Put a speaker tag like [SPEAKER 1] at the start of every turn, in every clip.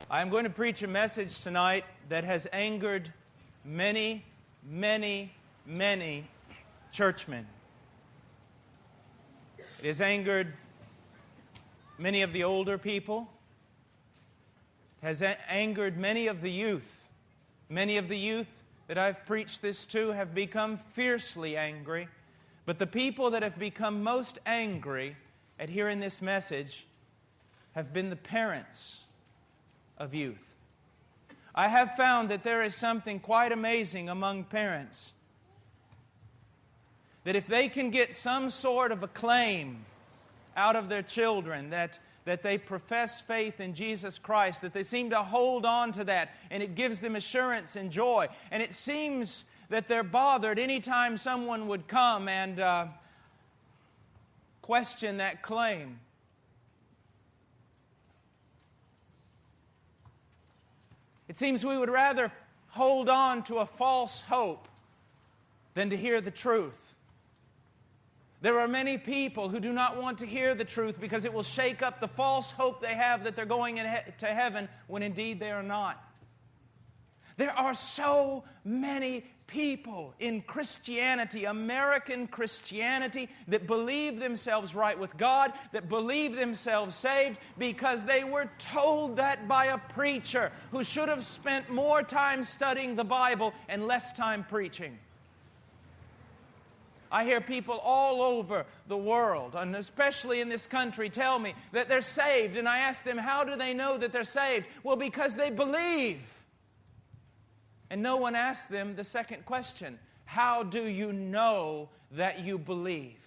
[SPEAKER 1] I'm going to preach a message tonight that has angered many, many, many churchmen. It has angered many of the older people. It has angered many of the youth. Many of the youth that I've preached this to have become fiercely angry. But the people that have become most angry at hearing this message have been the parents of youth. I have found that there is something quite amazing among parents. That if they can get some sort of acclaim out of their children, that they profess faith in Jesus Christ, that they seem to hold on to that, and it gives them assurance and joy. And it seems that they're bothered anytime someone would come and question that claim. It seems we would rather hold on to a false hope than to hear the truth. There are many people who do not want to hear the truth because it will shake up the false hope they have that they're going to heaven when indeed they are not. There are so many people in Christianity, American Christianity, that believe themselves right with God, that believe themselves saved because they were told that by a preacher who should have spent more time studying the Bible and less time preaching. I hear people all over the world, and especially in this country, tell me that they're saved, and I ask them, how do they know that they're saved? Well, because they believe. And no one asks them the second question, how do you know that you believe?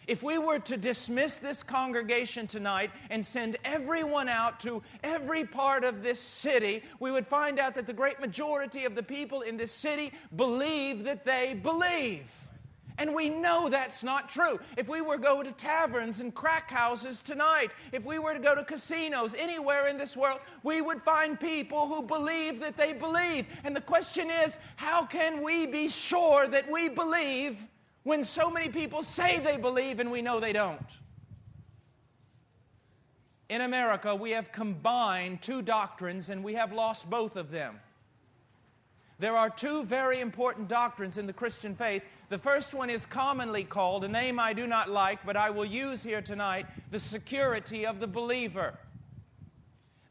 [SPEAKER 1] If we were to dismiss this congregation tonight and send everyone out to every part of this city, we would find out that the great majority of the people in this city believe that they believe. And we know that's not true. If we were to go to taverns and crack houses tonight, if we were to go to casinos anywhere in this world, we would find people who believe that they believe. And the question is, how can we be sure that we believe when so many people say they believe and we know they don't? In America, we have combined two doctrines and we have lost both of them. There are two very important doctrines in the Christian faith. The first one is commonly called, a name I do not like, but I will use here tonight, the security of the believer.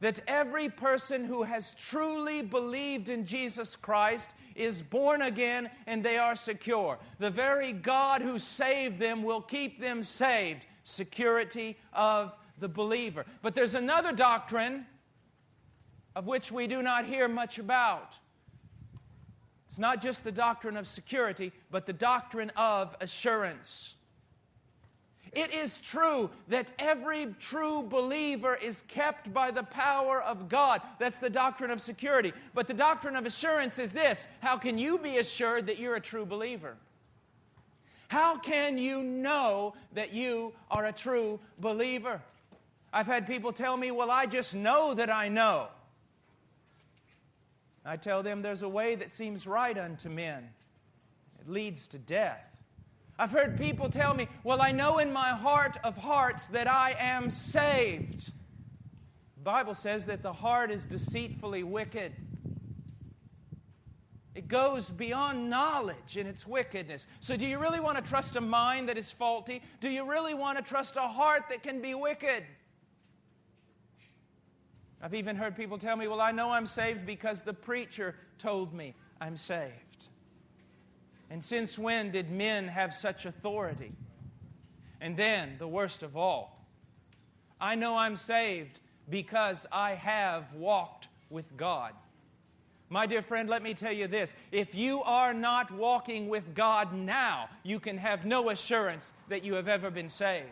[SPEAKER 1] That every person who has truly believed in Jesus Christ is born again and they are secure. The very God who saved them will keep them saved. Security of the believer. But there's another doctrine of which we do not hear much about. It's not just the doctrine of security, but the doctrine of assurance. It is true that every true believer is kept by the power of God. That's the doctrine of security. But the doctrine of assurance is this: how can you be assured that you're a true believer? How can you know that you are a true believer? I've had people tell me, well, I just know that I know. I tell them there's a way that seems right unto men. It leads to death. I've heard people tell me, well, I know in my heart of hearts that I am saved. The Bible says that the heart is deceitfully wicked. It goes beyond knowledge in its wickedness. So do you really want to trust a mind that is faulty? Do you really want to trust a heart that can be wicked? I've even heard people tell me, well, I know I'm saved because the preacher told me I'm saved. And since when did men have such authority? And then, the worst of all, I know I'm saved because I have walked with God. My dear friend, let me tell you this. If you are not walking with God now, you can have no assurance that you have ever been saved.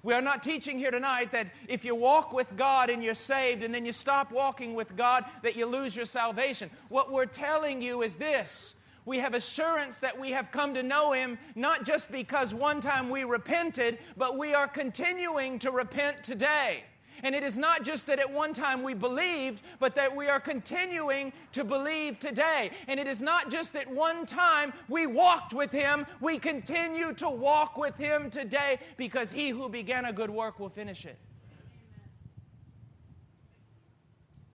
[SPEAKER 1] We are not teaching here tonight that if you walk with God and you're saved and then you stop walking with God, that you lose your salvation. What we're telling you is this: we have assurance that we have come to know Him, not just because one time we repented, but we are continuing to repent today. And it is not just that at one time we believed, but that we are continuing to believe today. And it is not just that one time we walked with Him, we continue to walk with Him today, because He who began a good work will finish it.